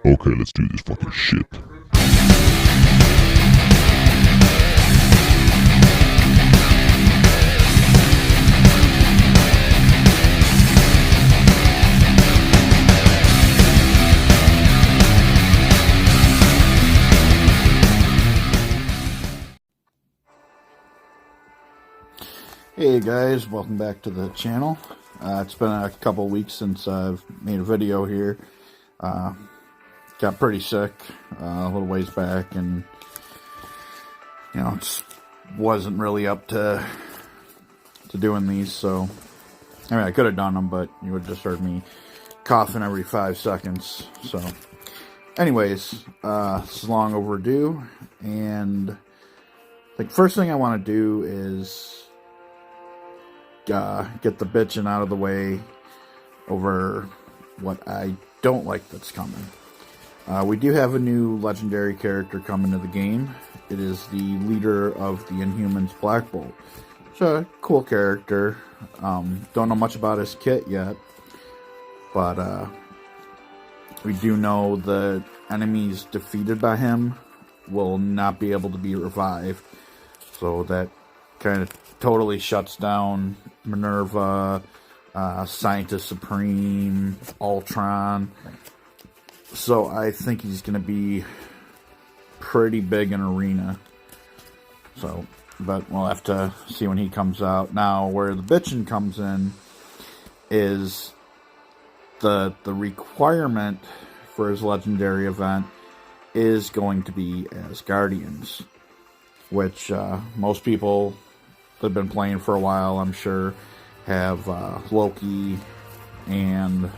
Okay, let's do this fucking shit. Hey guys, welcome back to the channel. It's been a couple weeks since I've made a video here. Got pretty sick a little ways back, and just wasn't really up to doing these. So I mean, I could have done them, but you would have just heard me coughing every 5 seconds. So anyways, this is long overdue, and the first thing I want to do is get the bitching out of the way over what I don't like that's coming. We do have a new legendary character coming to the game. It is the leader of the Inhumans, Black Bolt. It's a cool character. Don't know much about his kit yet, but we do know that enemies defeated by him will not be able to be revived. So that kind of totally shuts down Minerva, Scientist Supreme, Ultron. So I think he's going to be pretty big in Arena. So, but we'll have to see when he comes out. Now, where the bitchin' comes in is the requirement for his legendary event is going to be Asguardians, which most people that have been playing for a while, I'm sure, have Loki and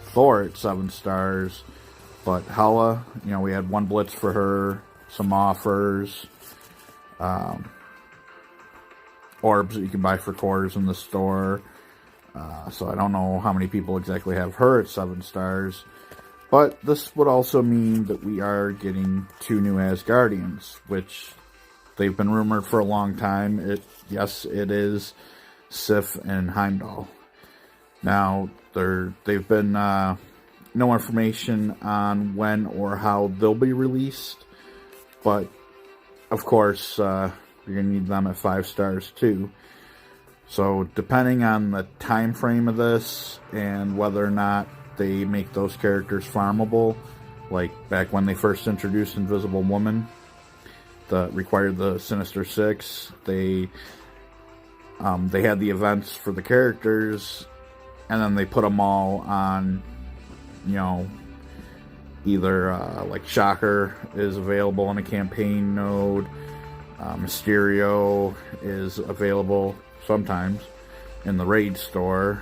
Thor at 7 stars. But Hela, we had 1 blitz for her, some offers, orbs that you can buy for quarters in the store. So I don't know how many people exactly have her at 7 stars. But this would also mean that we are getting 2 new Asguardians, which they've been rumored for a long time. Yes, it is Sif and Heimdall. Now, they've been no information on when or how they'll be released, but of course, you're going to need them at 5 stars too. So, depending on the time frame of this and whether or not they make those characters farmable, like back when they first introduced Invisible Woman, that required the Sinister Six. They had the events for the characters, and then they put them all on, either like Shocker is available on a campaign node, Mysterio is available sometimes in the raid store,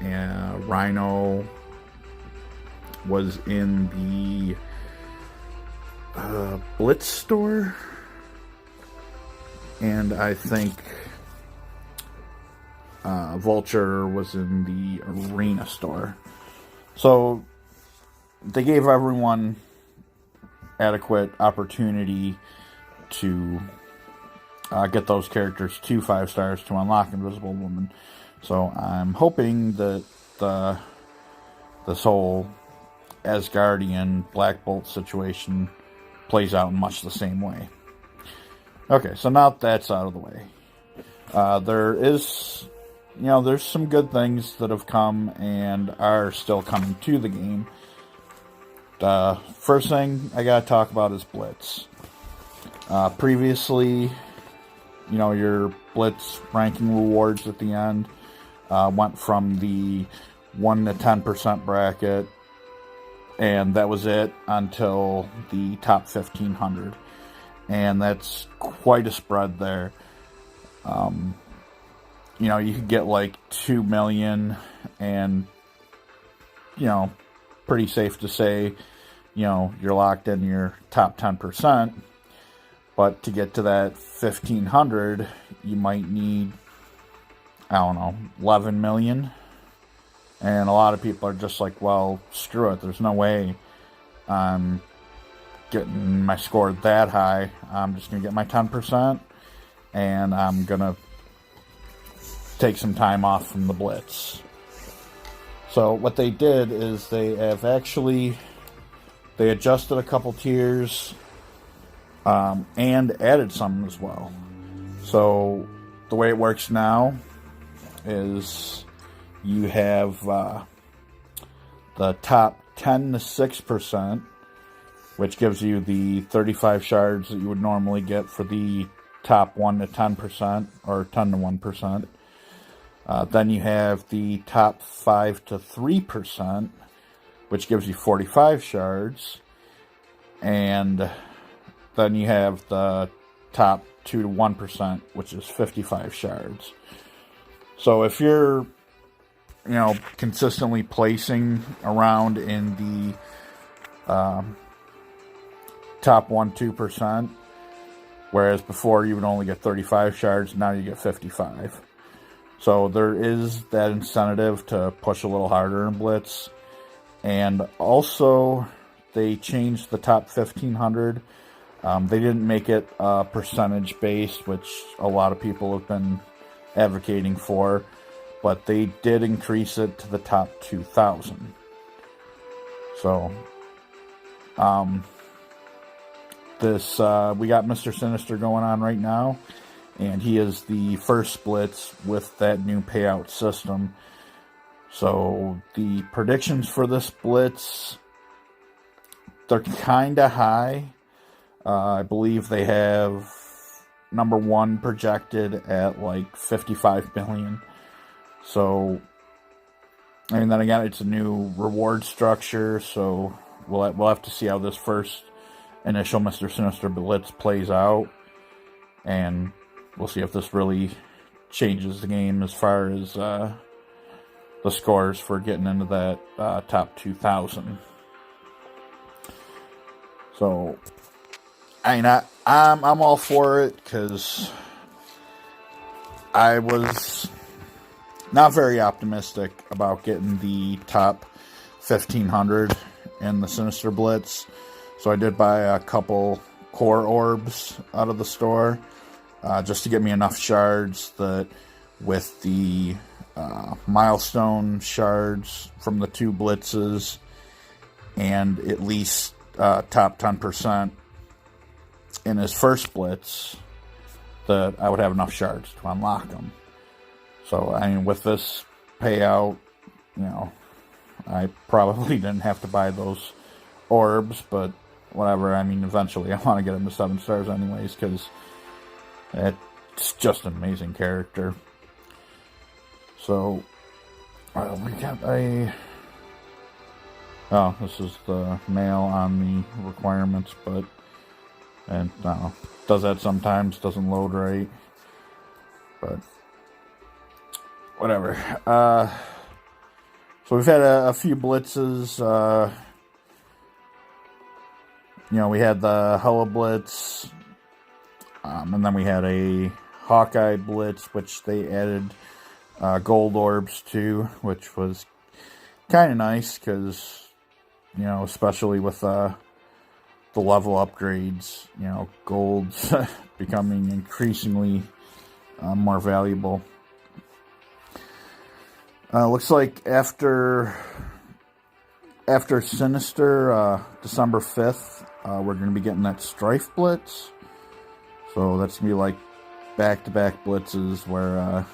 and Rhino was in the Blitz store. And I think Vulture was in the Arena store. So they gave everyone adequate opportunity to get those characters to 5 stars to unlock Invisible Woman. So I'm hoping that this whole Asgardian Black Bolt situation plays out in much the same way. Okay, so now that's out of the way. There's some good things that have come and are still coming to the game. The first thing I gotta talk about is Blitz. Previously, your Blitz ranking rewards at the end went from the 1 to 10% bracket, and that was it until the top 1,500. And that's quite a spread there. You could get like 2 million, and, pretty safe to say, you're locked in your top 10%. But to get to that 1,500, you might need, 11 million. And a lot of people are just like, well, screw it. There's no way I'm getting my score that high. I'm just going to get my 10%, and I'm going to take some time off from the Blitz. So what they did is they have actually they adjusted a couple tiers and added some as well. So the way it works now is you have the top 10 to 6%, which gives you the 35 shards that you would normally get for the top 1 to 10% or 10 to 1%. Then you have the top 5 to 3%, which gives you 45 shards. And then you have the top 2 to 1%, which is 55 shards. So if you're, consistently placing around in the top 1-2%, whereas before you would only get 35 shards, now you get 55. So there is that incentive to push a little harder in Blitz. And also, they changed the top 1,500. They didn't make it percentage-based, which a lot of people have been advocating for. But they did increase it to the top 2,000. So, we got Mr. Sinister going on right now. And he is the first Blitz with that new payout system. So the predictions for this Blitz, they're kind of high. I believe they have number 1 projected at like 55 million. So, and then again, it's a new reward structure. So we'll have to see how this first initial Mr. Sinister Blitz plays out. And we'll see if this really changes the game as far as the scores for getting into that top 2,000. So, I'm all for it because I was not very optimistic about getting the top 1,500 in the Sinister Blitz. So I did buy a couple core orbs out of the store. Just to get me enough shards that with the milestone shards from the 2 blitzes and at least top 10% in his first blitz, that I would have enough shards to unlock them. So, with this payout, I probably didn't have to buy those orbs, but whatever. Eventually I want to get him to 7 stars anyways, because it's just an amazing character. So, we got this is the mail on the requirements, but, and I don't know, does that sometimes, doesn't load right, but, whatever. So we've had a few blitzes. We had the Hella Blitz, and then we had a Hawkeye Blitz, which they added gold orbs to, which was kind of nice because, especially with the level upgrades, gold's becoming increasingly more valuable. Looks like after Sinister, December 5th, we're going to be getting that Strife Blitz. So that's going to be like back-to-back blitzes where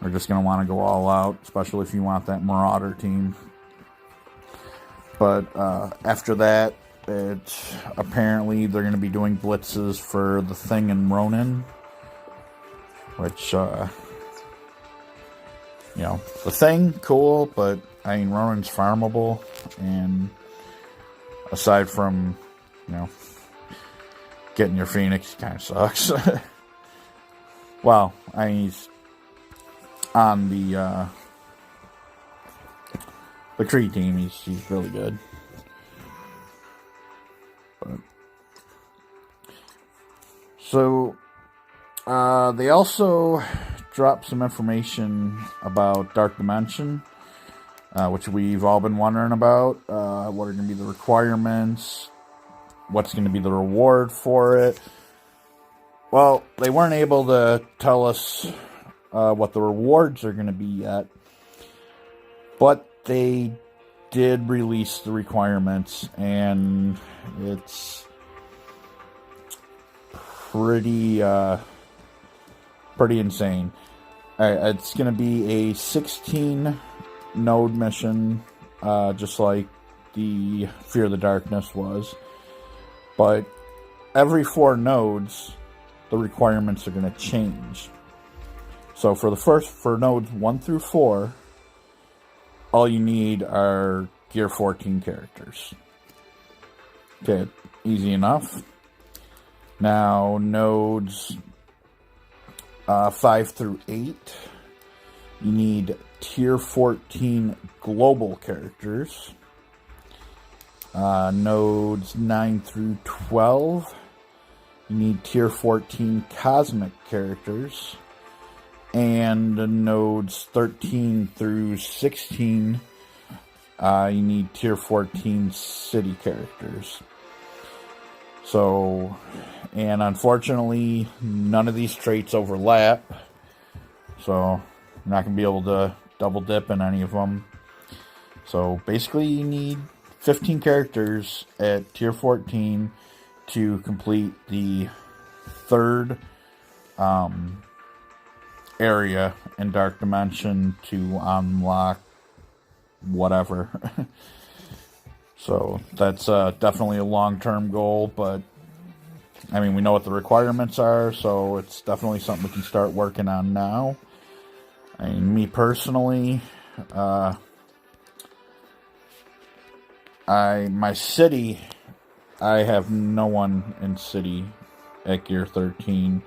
we're just going to want to go all out, especially if you want that Marauder team. But after that, apparently they're going to be doing blitzes for the Thing and Ronin, which, the Thing, cool, but, Ronin's farmable, and aside from, getting your Phoenix kind of sucks. Well, he's on the Kree team, he's really good. But, so, they also dropped some information about Dark Dimension, which we've all been wondering about. What are going to be the requirements? What's going to be the reward for it? Well, they weren't able to tell us what the rewards are going to be yet, but they did release the requirements, and it's pretty insane. It's going to be a 16 node mission, just like the Fear the Darkness was. But every 4 nodes, the requirements are going to change. So for nodes 1 through 4, all you need are Gear 14 characters. Okay, easy enough. Now, nodes 5 through 8, you need Tier 14 global characters. Nodes 9 through 12, you need Tier 14 cosmic characters. And nodes 13 through 16, you need Tier 14 city characters. So, and unfortunately, none of these traits overlap. So, you're not going to be able to double dip in any of them. So, basically, you need 15 characters at Tier 14 to complete the 3rd area in Dark Dimension to unlock whatever. So that's definitely a long-term goal, but I mean, we know what the requirements are, so it's definitely something we can start working on now. I mean, me personally, my city, I have no one in city at Gear 13.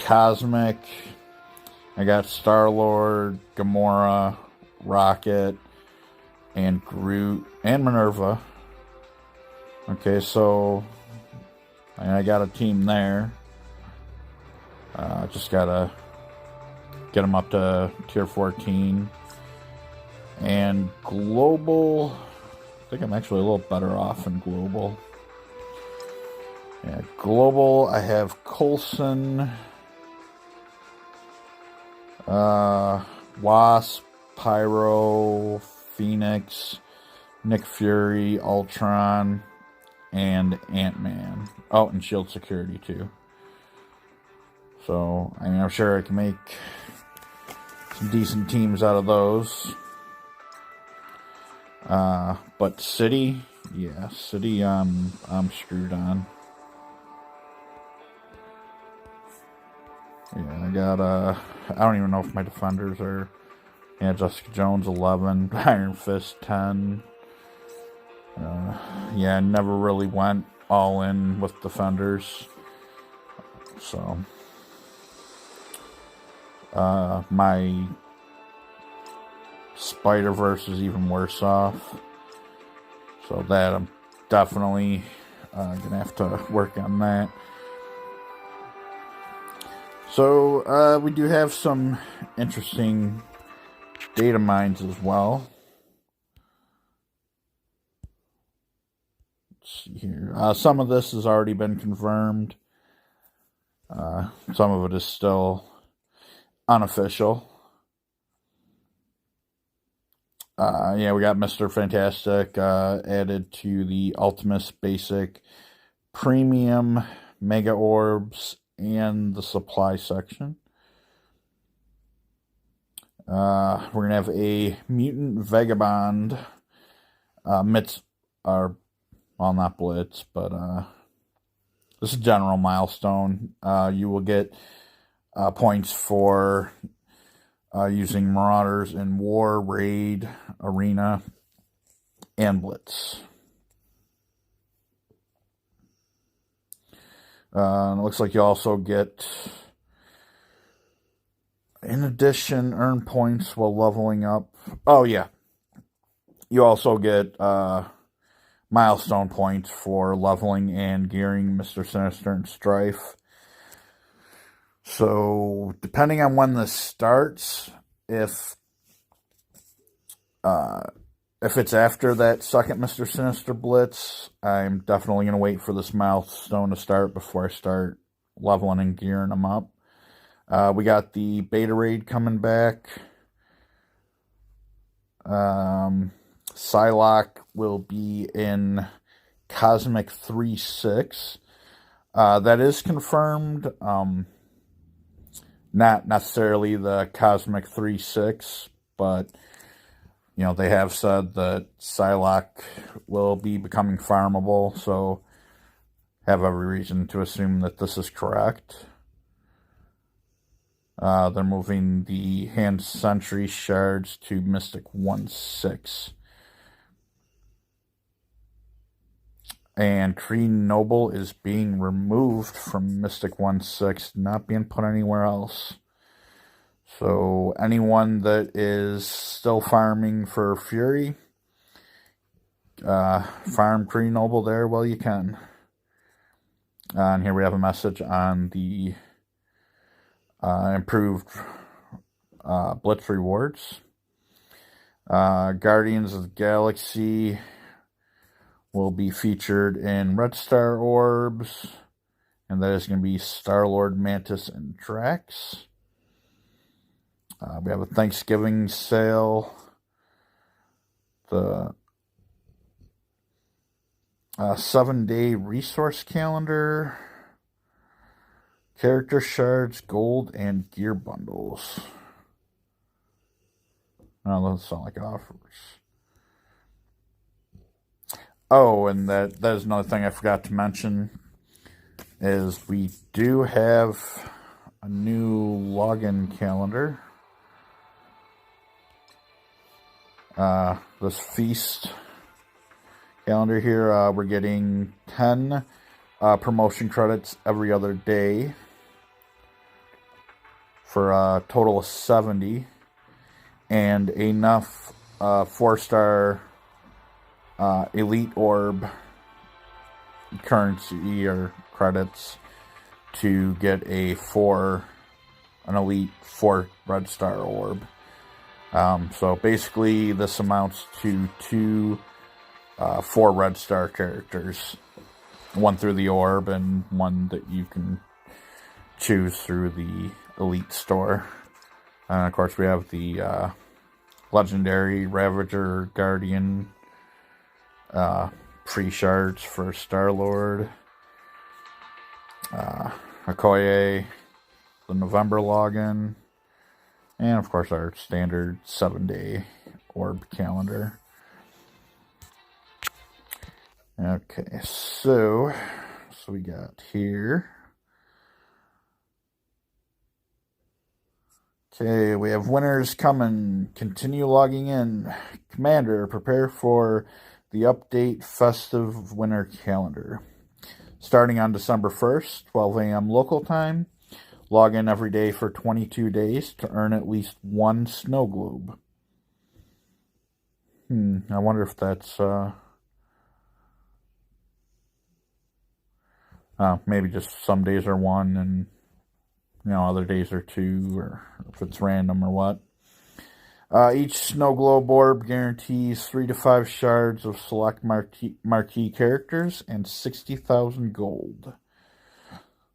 Cosmic, I got Star-Lord, Gamora, Rocket, and Groot, and Minerva. Okay, so I got a team there. Just gotta get them up to Tier 14. And global, I think I'm actually a little better off in global. Yeah, global, I have Coulson, Wasp, Pyro, Phoenix, Nick Fury, Ultron, and Ant-Man. Oh, and Shield Security, too. So, I mean, I'm sure I can make some decent teams out of those. But City, yeah, City, I'm screwed on. Yeah, I got, I don't even know if my defenders are, yeah, Jessica Jones 11, Iron Fist 10. Yeah, I never really went all in with defenders. So, my Spider-Verse is even worse off. So that I'm definitely gonna have to work on that. So, we do have some interesting data mines as well. Let's see here. Some of this has already been confirmed. Some of it is still unofficial. Yeah, we got Mr. Fantastic added to the Ultimus Basic Premium Mega Orbs and the supply section. We're going to have a Mutant Vagabond well, not Blitz, but this is general milestone. You will get points for using Marauders in War, Raid, Arena, and Blitz. It looks like you also get, in addition, earn points while leveling up. Oh, yeah. You also get milestone points for leveling and gearing Mr. Sinister and Strife. So, depending on when this starts, if it's after that second Mr. Sinister Blitz, I'm definitely going to wait for this milestone to start before I start leveling and gearing them up. We got the Beta Raid coming back. Psylocke will be in Cosmic 3-6. That is confirmed. Not necessarily the Cosmic 3-6, but they have said that Psylocke will be becoming farmable, so have every reason to assume that this is correct. They're moving the Hand Sentry shards to Mystic 1-6. And Kree Noble is being removed from Mystic 1-6, not being put anywhere else. So anyone that is still farming for Fury, farm Kree Noble there while you can. And here we have a message on the improved Blitz rewards. Guardians of the Galaxy will be featured in Red Star orbs, and that is going to be Star-Lord, Mantis, and Drax. We have a Thanksgiving sale. The 7-day resource calendar, character shards, gold, and gear bundles. Oh, those sound like offers. Oh, and that is another thing I forgot to mention, is we do have a new login calendar. This feast calendar here, we're getting 10 promotion credits every other day for a total of 70, and enough 4-star elite orb currency or credits to get an elite 4 red star orb. So basically this amounts to 2 4 red star characters, one through the orb and one that you can choose through the elite store. And of course we have the legendary Ravager Guardian free shards for Star-Lord, Okoye, the November login, and of course our standard 7-day orb calendar. Okay, so we got here. Okay, we have winners coming. Continue logging in. Commander, prepare for the update festive winter calendar. Starting on December 1st, 12 a.m. local time. Log in every day for 22 days to earn at least 1 snow globe. I wonder if that's maybe just some days are 1 and other days are 2, or if it's random or what. Each snow globe orb guarantees 3 to 5 shards of select marquee characters and 60,000 gold.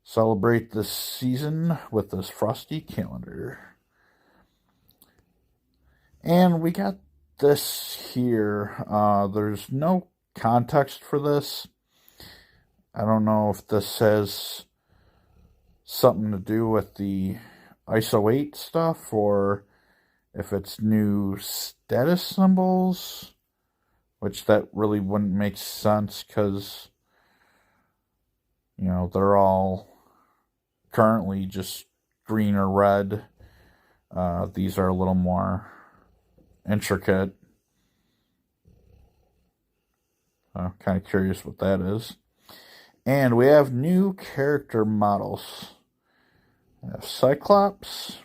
Celebrate this season with this frosty calendar. And we got this here. There's no context for this. I don't know if this has something to do with the ISO 8 stuff, or if it's new status symbols, which that really wouldn't make sense because, they're all currently just green or red. These are a little more intricate. Kind of curious what that is. And we have new character models. We have Cyclops,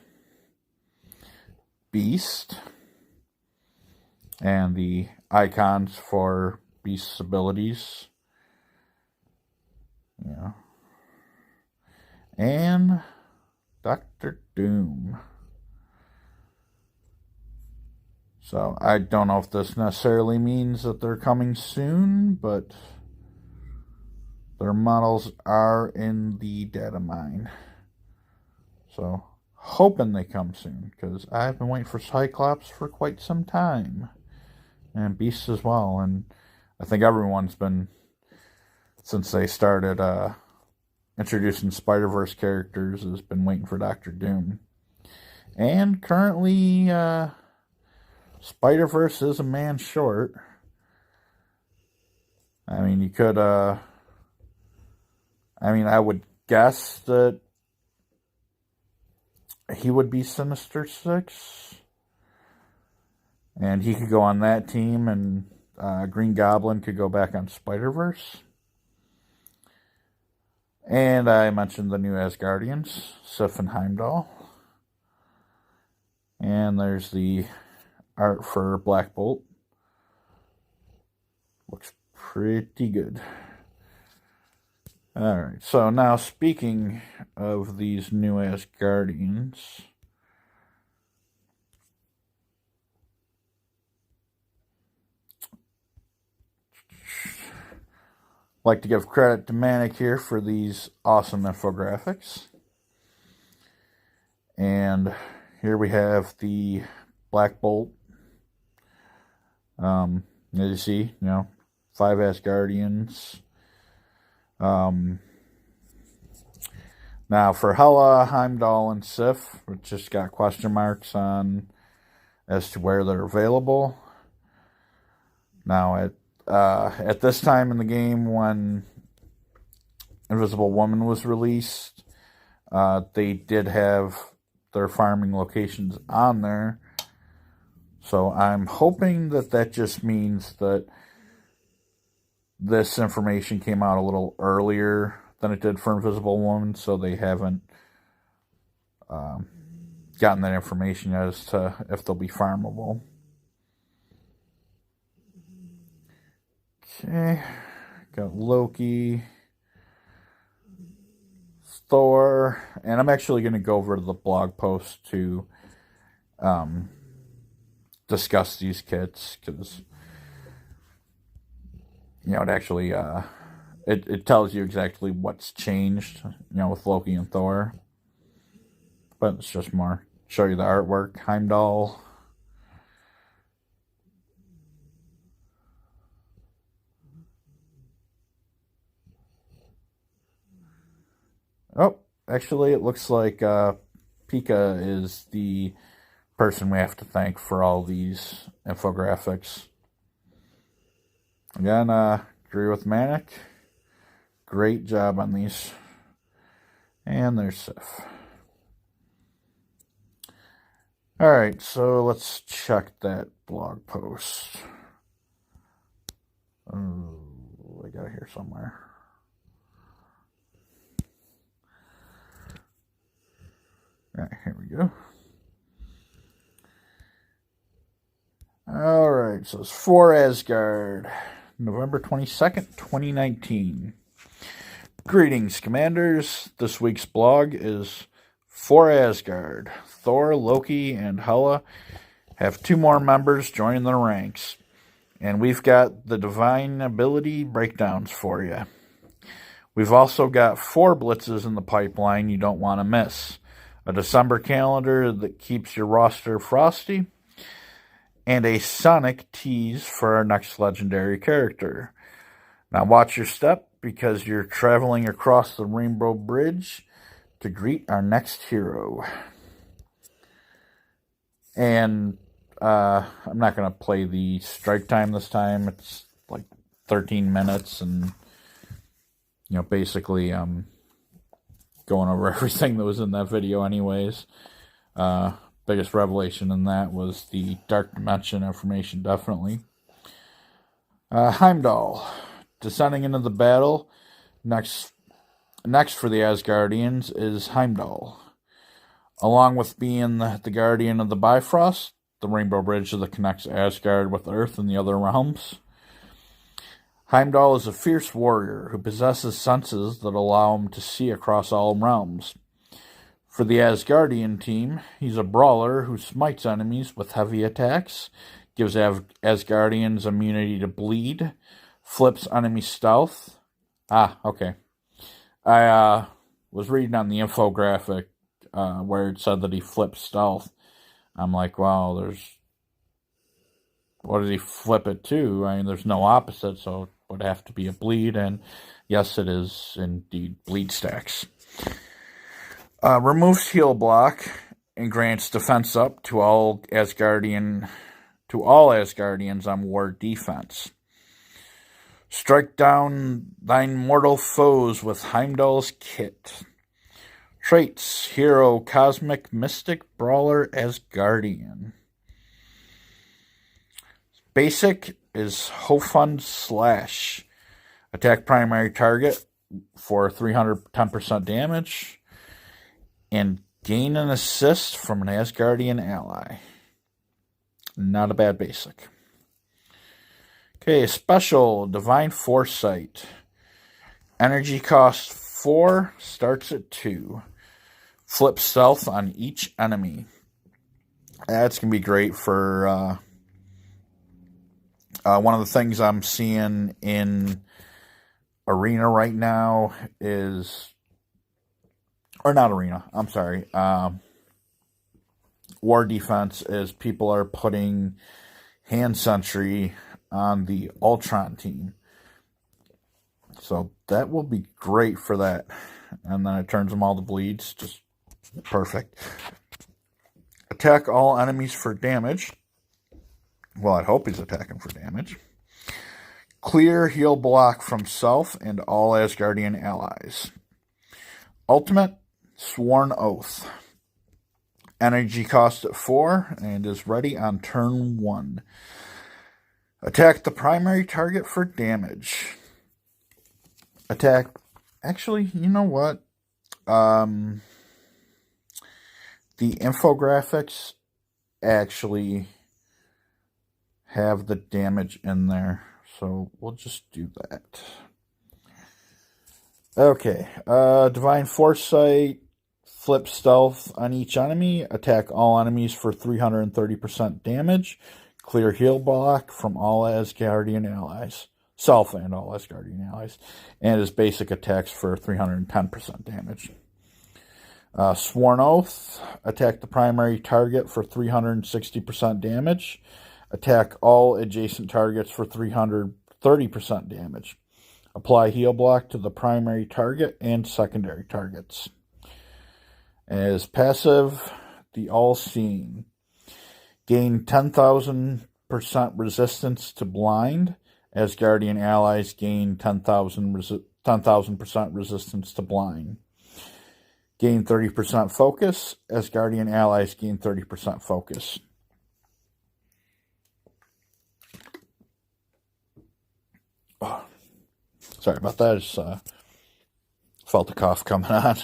Beast, and the icons for Beast's abilities. And Dr. Doom. So I don't know if this necessarily means that they're coming soon, but their models are in the data mine. So hoping they come soon, because I've been waiting for Cyclops for quite some time. and beasts as well. And I think everyone's been, since they started introducing Spider-Verse characters, has been waiting for Doctor Doom. And currently, Spider-Verse is a man short. I mean, you could, I would guess that he would be Sinister Six. And he could go on that team, and Green Goblin could go back on Spider-Verse. And I mentioned the new Asguardians, Sif and Heimdall. And there's the art for Black Bolt. Looks pretty good. Alright, so now speaking of these new Asguardians, I'd like to give credit to Manic here for these awesome infographics. And here we have the Black Bolt. As you see, 5 Asguardians. Now for Hela, Heimdall, and Sif, we just got question marks on as to where they're available. Now at this time in the game, when Invisible Woman was released, they did have their farming locations on there. So I'm hoping that just means that this information came out a little earlier than it did for Invisible Woman, so they haven't gotten that information as to if they'll be farmable. Okay, got Loki, Thor, and I'm actually going to go over to the blog post to discuss these kits, because it actually it tells you exactly what's changed, with Loki and Thor. But it's just more show you the artwork. Heimdall. Oh, actually, it looks like Pika is the person we have to thank for all these infographics. Again, agree with Manic. Great job on these. And there's Sif. Alright, so let's check that blog post. Oh, I got it here somewhere. Alright, here we go. Alright, so it's for Asgard, November 22nd, 2019. Greetings, Commanders. This week's blog is for Asgard. Thor, Loki, and Hela have 2 more members joining the ranks. And we've got the divine ability breakdowns for you. We've also got 4 blitzes in the pipeline you don't want to miss. A December calendar that keeps your roster frosty, and a Sonic tease for our next legendary character. Now watch your step, because you're traveling across the Rainbow Bridge to greet our next hero. And I'm not going to play the strike time this time. It's like 13 minutes, and basically going over everything that was in that video anyways. Biggest revelation in that was the Dark Dimension information, definitely. Heimdall, descending into the battle. Next for the Asgardians is Heimdall. Along with being the guardian of the Bifrost, the Rainbow Bridge that connects Asgard with Earth and the other realms, Heimdall is a fierce warrior who possesses senses that allow him to see across all realms. For the Asgardian team, he's a brawler who smites enemies with heavy attacks, gives Asgardians immunity to bleed, flips enemy stealth. Okay. I was reading on the infographic where it said that he flips stealth. I'm like, wow, there's what did he flip it to? I mean, there's no opposite, so it would have to be a bleed, and yes, it is indeed bleed stacks. Removes heal block and grants defense up to all Asguardians on war defense. Strike down thine mortal foes with Heimdall's kit. Traits: Hero, Cosmic, Mystic, Brawler, Asgardian. Basic is Hofund Slash. Attack primary target for 310% damage. And gain an assist from an Asgardian ally. Not a bad basic. Okay, special, Divine Foresight. Energy cost 4, starts at 2. Flip stealth on each enemy. That's going to be great for one of the things I'm seeing in Arena right now is, or not Arena, I'm sorry, War Defense, is people are putting Hand Sentry on the Ultron team. So that will be great for that. And then it turns them all to bleeds. Just perfect. Attack all enemies for damage. Well, I hope he's attacking for damage. Clear heal block from self and all Asgardian allies. Ultimate, Sworn Oath. Energy cost at 4 and is ready on turn 1. Attack the primary target for damage. Attack, actually, you know what? The infographics actually have the damage in there, so we'll just do that. Okay, Divine Foresight, flip stealth on each enemy, attack all enemies for 330% damage, clear heal block from all Asgardian allies, self and all Asgardian allies, and his basic attacks for 310% damage. Sworn Oath, attack the primary target for 360% damage, attack all adjacent targets for 330% damage. Apply heal block to the primary target and secondary targets. As passive, the All-Seeing. Gain 10,000% resistance to blind. Asgardian allies gain 10,000% resistance to blind. Gain 30% focus. Asgardian allies gain 30% focus. Oh, sorry about that. I just felt the cough coming on.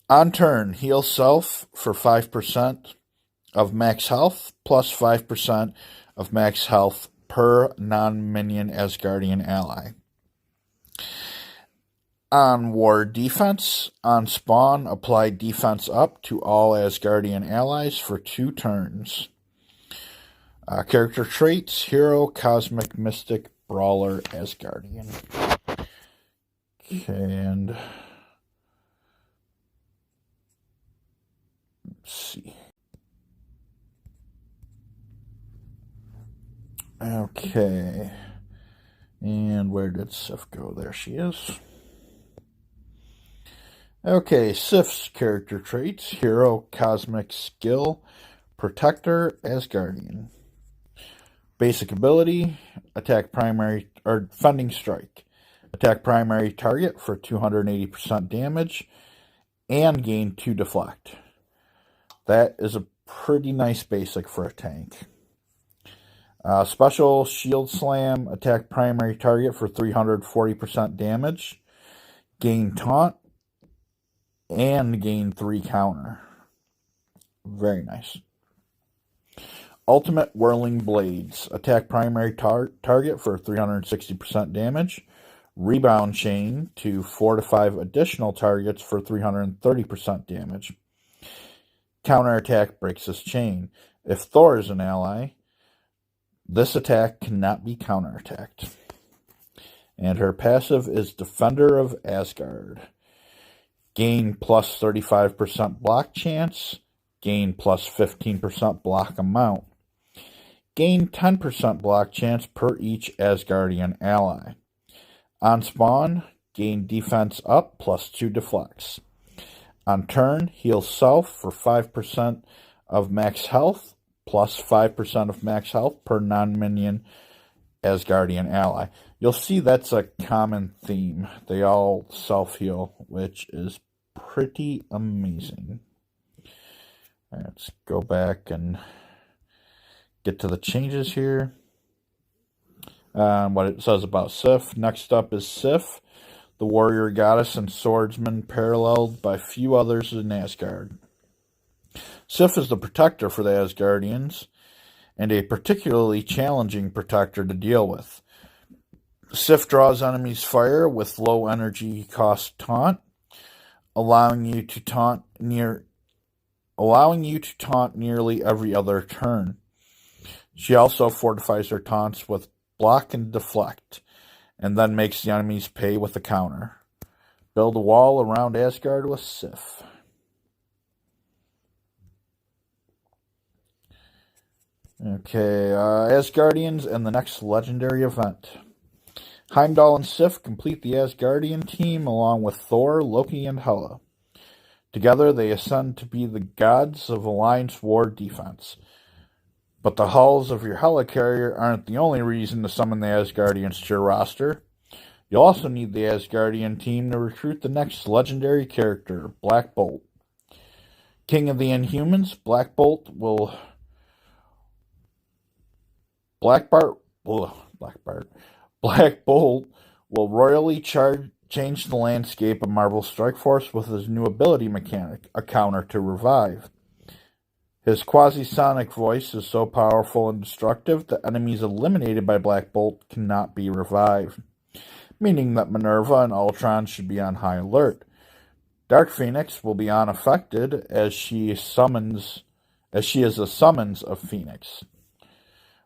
On turn, heal self for 5% of max health, plus 5% of max health per non-minion Asgardian ally. On war defense, on spawn, apply defense up to all Asgardian allies for 2 turns. Character traits: Hero, Cosmic, Mystic, Brawler, Asgardian. Okay, and let's see. Okay, and where did Sif go? There she is. Okay, Sif's character traits: Hero, Cosmic, Skill, Protector, Asgardian. Basic ability: attack primary, or Defending Strike. Attack primary target for 280% damage and gain 2 deflect. That is a pretty nice basic for a tank. Special: Shield Slam. Attack primary target for 340% damage. Gain taunt and gain 3 counter. Very nice. Ultimate: Whirling Blades. Attack primary target for 360% damage. Rebound Chain to 4 to 5 additional targets for 330% damage. Counterattack: breaks this chain. If Thor is an ally, this attack cannot be counterattacked. And her passive is Defender of Asgard. Gain plus 35% block chance. Gain plus 15% block amount. Gain 10% block chance per each Asgardian ally. On spawn, gain defense up +2 deflects. On turn, heal self for 5% of max health, plus 5% of max health per non-minion Asgardian ally. You'll see that's a common theme. They all self-heal, which is pretty amazing. Let's go back and get to the changes here. What it says about Sif. Next up is Sif, the warrior goddess and swordsman paralleled by few others in Asgard. Sif is the protector for the Asgardians, and a particularly challenging protector to deal with. Sif draws enemies' fire with low energy cost taunt, allowing you to taunt nearly every other turn. She also fortifies her taunts with block and deflect, and then makes the enemies pay with a counter. Build a wall around Asgard with Sif. Okay, Asgardians and the next legendary event. Heimdall and Sif complete the Asgardian team along with Thor, Loki, and Hela. Together they ascend to be the gods of Alliance War defense. But the hulls of your helicarrier aren't the only reason to summon the Asgardians to your roster. You'll also need the Asgardian team to recruit the next legendary character, Black Bolt. King of the Inhumans, Black Bolt will royally change the landscape of Marvel Strike Force with his new ability mechanic, a counter to revive. His quasi-sonic voice is so powerful and destructive that enemies eliminated by Black Bolt cannot be revived, meaning that Minerva and Ultron should be on high alert. Dark Phoenix will be unaffected as she is a summons of Phoenix.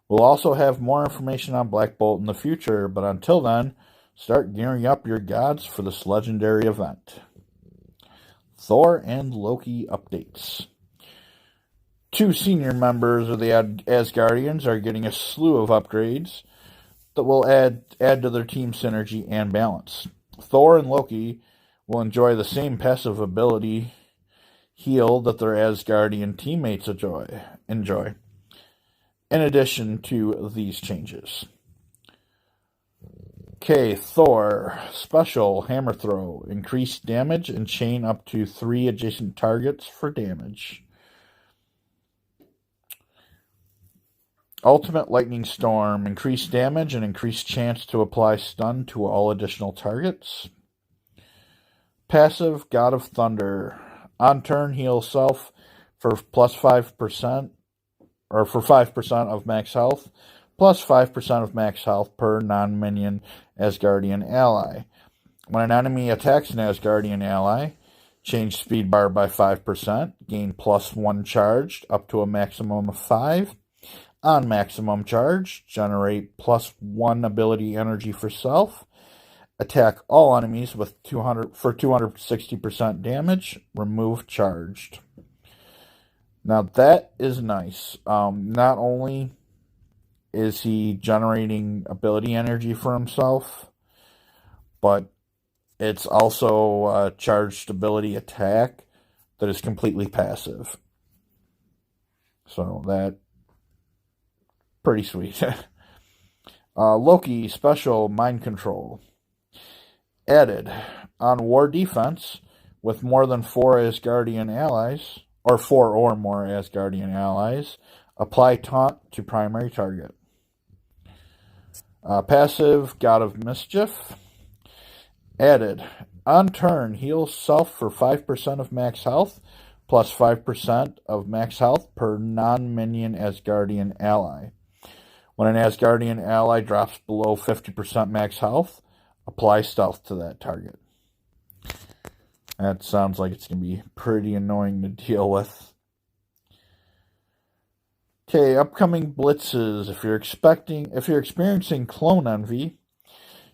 We'll also have more information on Black Bolt in the future, but until then, start gearing up your gods for this legendary event. Thor and Loki updates. 2 senior members of the Asgardians are getting a slew of upgrades that will add to their team synergy and balance. Thor and Loki will enjoy the same passive ability heal that their Asgardian teammates enjoy, in addition to these changes. Okay, Thor, special hammer throw, increased damage and chain up to 3 adjacent targets for damage. Ultimate Lightning Storm, increased damage and increased chance to apply stun to all additional targets. Passive, God of Thunder, on turn heal self for +5%, or for 5% of max health, plus 5% of max health per non-minion Asgardian ally. When an enemy attacks an Asgardian ally, change speed bar by 5%, gain +1 charged up to a maximum of 5. On maximum charge, generate +1 ability energy for self. Attack all enemies with 260% damage. Remove charged. Now that is nice. Not only is he generating ability energy for himself, but it's also a charged ability attack that is completely passive. So that pretty sweet. Loki special mind control. Added on war defense with more than 4 Asgardian allies, or 4 or more Asgardian allies, apply taunt to primary target. Passive God of Mischief. Added on turn heal self for 5% of max health, plus 5% of max health per non-minion Asgardian ally. When an Asgardian ally drops below 50% max health, apply stealth to that target. That sounds like it's going to be pretty annoying to deal with. Okay, upcoming blitzes. If you're experiencing clone envy,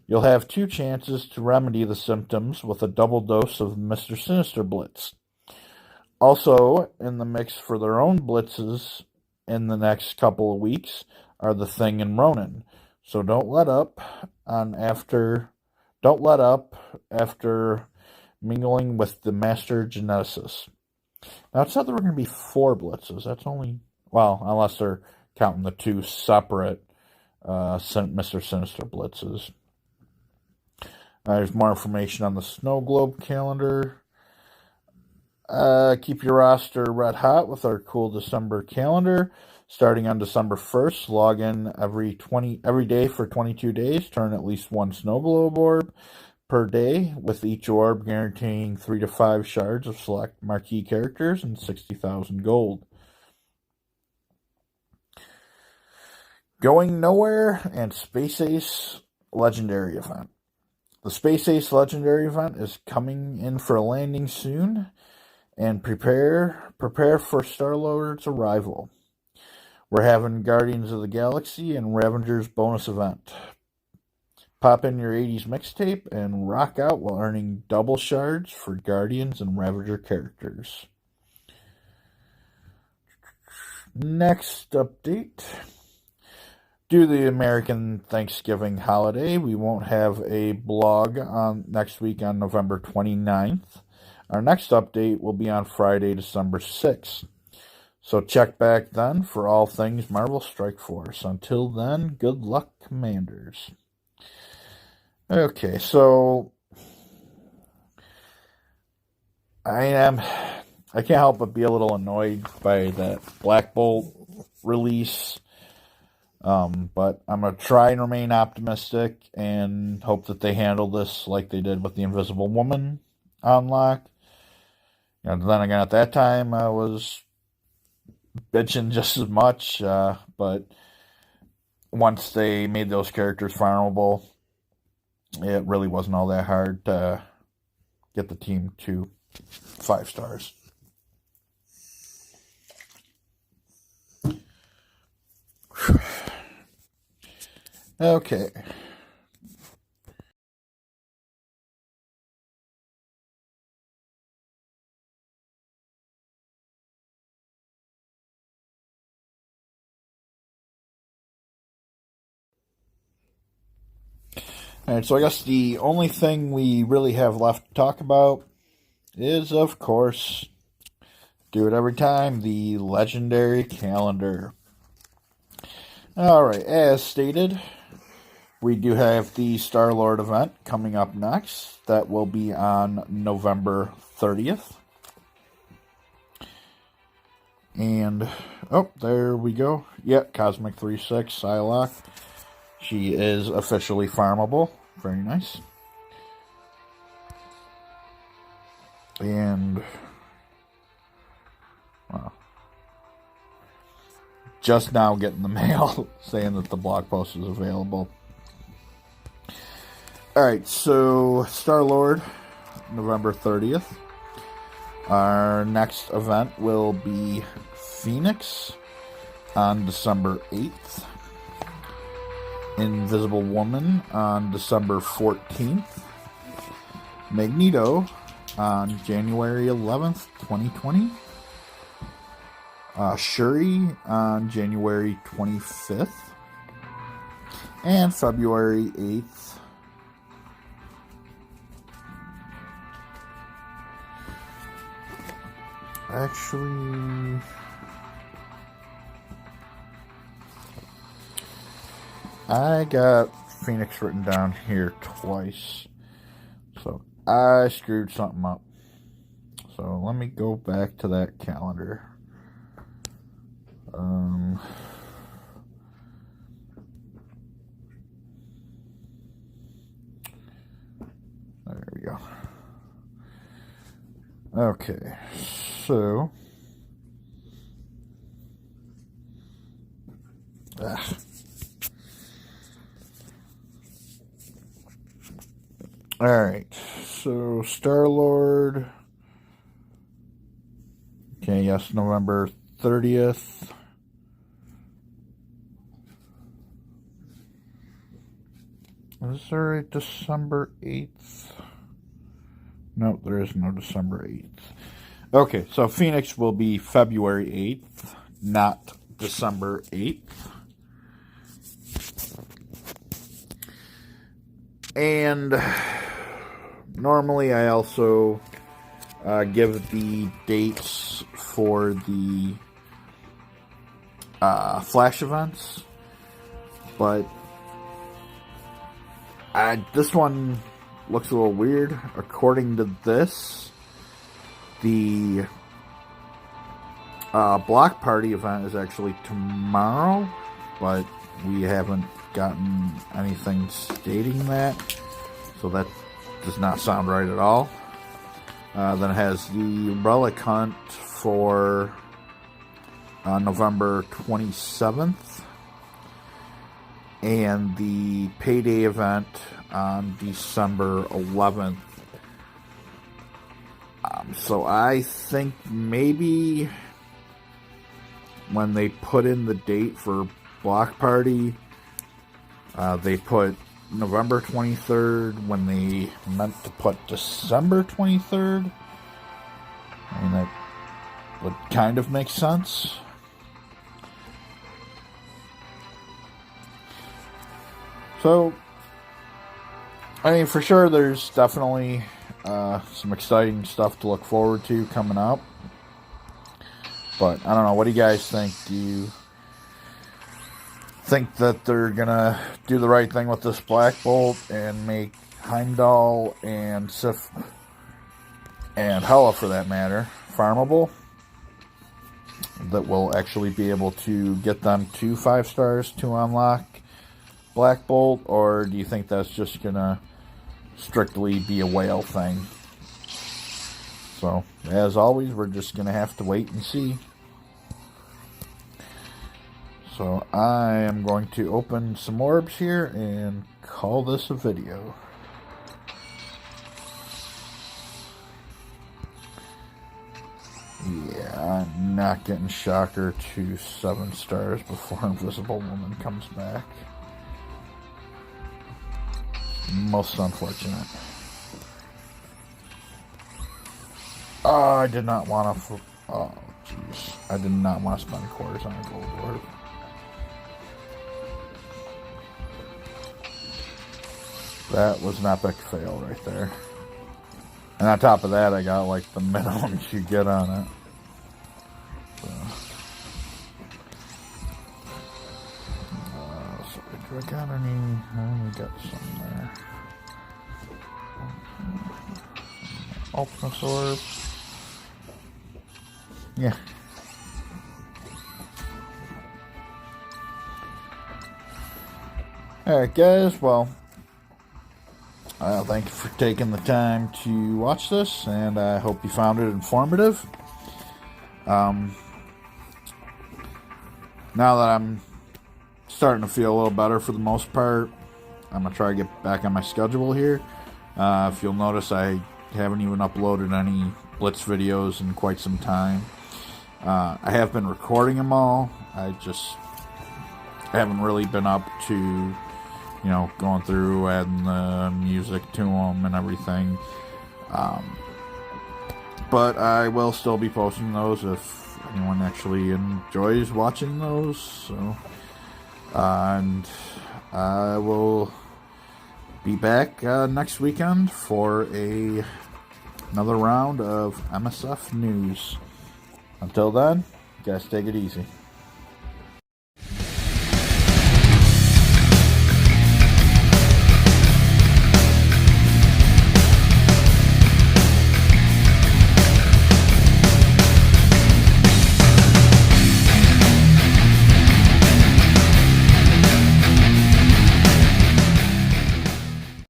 you'll have 2 chances to remedy the symptoms with a double dose of Mr. Sinister Blitz. Also in the mix for their own blitzes in the next couple of weeks are the Thing and Ronin. So don't let up after mingling with the master geneticist. Now, it said there were going to be 4 blitzes. That's only, well, unless they're counting the 2 separate Mr. Sinister blitzes. There's more information on the Snow Globe calendar. Keep your roster red hot with our cool December calendar. Starting on December 1st, log in every day for 22 days. Turn at least 1 Snow Globe orb per day, with each orb guaranteeing 3 to 5 shards of select marquee characters and 60,000 gold. Going Nowhere and Space Ace Legendary Event. The Space Ace Legendary Event is coming in for a landing soon, and prepare for Star-Lord's arrival. We're having Guardians of the Galaxy and Ravengers bonus event. Pop in your 80s mixtape and rock out while earning double shards for Guardians and Ravager characters. Next update. Due to the American Thanksgiving holiday, we won't have a blog on next week on November 29th. Our next update will be on Friday, December 6th. So check back then for all things Marvel Strike Force. Until then, good luck, Commanders. Okay, so I can't help but be a little annoyed by that Black Bolt release. But I'm going to try and remain optimistic and hope that they handle this like they did with the Invisible Woman unlock. And then again, at that time, I was bitching just as much, but once they made those characters farmable, it really wasn't all that hard to get the team to 5 stars. Okay. Alright, so I guess the only thing we really have left to talk about is, of course, do it every time, the Legendary Calendar. Alright, as stated, we do have the Star-Lord event coming up next. That will be on November 30th. And, oh, there we go. Yep, Cosmic 3-6, Psylocke. She is officially farmable. Very nice. And, well, just now getting the mail saying that the blog post is available. Alright, so Star-Lord, November 30th. Our next event will be Phoenix on December 8th. Invisible Woman on December 14th. Magneto on January 11th, 2020. Shuri on January 25th. And February 8th. Actually, I got Phoenix written down here twice, so I screwed something up. So let me go back to that calendar. There we go. Okay, so alright, so Star-Lord, okay, yes, November 30th. Is there a December 8th? Nope, there is no December 8th. Okay, so Phoenix will be February 8th, not December 8th. And normally I also give the dates for the Flash events, but this one looks a little weird. According to this, the Block Party event is actually tomorrow, but we haven't gotten anything stating that, so that does not sound right at all. Then it has the Relic Hunt for November 27th, and the Payday event on December 11th. So I think maybe when they put in the date for Block Party, they put November 23rd when they meant to put December 23rd. I mean, that would kind of make sense. So, I mean, for sure, there's definitely some exciting stuff to look forward to coming up. But, I don't know, what do you guys think? Do you think that they're gonna do the right thing with this Black Bolt and make Heimdall and Sif and Hela, for that matter, farmable? That we'll actually be able to get them to 5 stars to unlock Black Bolt, or do you think that's just gonna strictly be a whale thing? So, as always, we're just gonna have to wait and see. So I am going to open some orbs here and call this a video. Yeah, I'm not getting Shocker to 7 stars before Invisible Woman comes back. Most unfortunate. Oh, I did not want to... Oh, jeez. I did not want to spend quarters on a gold orb. That was an epic fail right there. And on top of that, I got like the minimum you get on it. So do I got any? We got some there. Ultimate Orb. Yeah. Alright guys, well, thank you for taking the time to watch this, and I hope you found it informative. Now that I'm starting to feel a little better for the most part, I'm going to try to get back on my schedule here. If you'll notice, I haven't even uploaded any Blitz videos in quite some time. I have been recording them all. I just haven't really been up to, going through, adding the music to them and everything. But I will still be posting those if anyone actually enjoys watching those. So, and I will be back next weekend for another round of MSF news. Until then, guys, take it easy.